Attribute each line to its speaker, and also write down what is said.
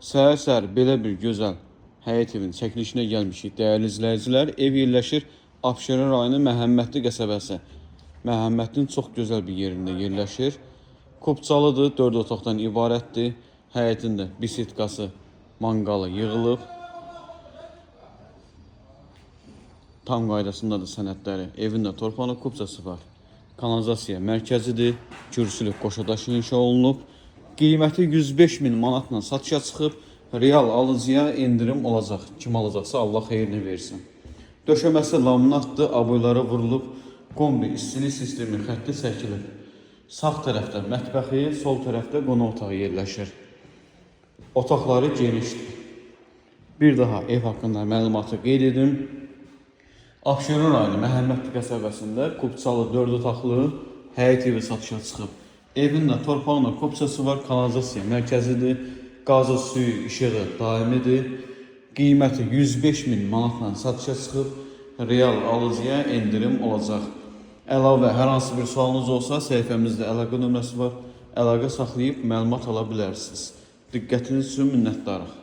Speaker 1: Səhər-səhər belə bir gözəl həyət evinin çəkilişinə gəlmişik. Dəyərli izləyicilər, ev yerləşir Abşeron rayonu Məhəmmədli qəsəbəsi. Məhəmmədlinin çox gözəl bir yerində yerləşir. Kopçalıdır, 4 otaqdan ibarətdir. Həyətində bisetkası, manqalı yığılıb. Tam qaydasındadır sənədləri. Evində torpaqlı kupçası var. Kanalizasiya mərkəzidir. Kürsülü qoşadaş inşa olunub. Qiyməti 105 min manatla satışa çıxıb. Real alıcıya indirim olacaq. Kim alacaqsa Allah xeyrini versin. Döşəməsi laminatdır, aboyları vurulub. Kombi istilik sistemi xətti çəkilib. Sağ tərəfdə mətbəxi, sol tərəfdə qonaq otağı yerləşir. Otaqları genişdir. Bir daha ev haqqında məlumatı qeyd edim. Abşeron rayonu Məhəmmədli qəsəbəsində Kupçalı 4 otaqlı həyət evi satışa çıxıb. Evində torpaqla kopçası var, kanalizasiya mərkəzidir, qazı, suyu, işığı daimidir. Qiyməti 105 min manatla satışa çıxıb, real alıcıya indirim olacaq. Əlavə hər hansı bir sualınız olsa, səhifəmizdə əlaqə nömrəsi var, əlaqə saxlayıb məlumat ala bilərsiniz. Diqqətiniz üçün minnətdarıq.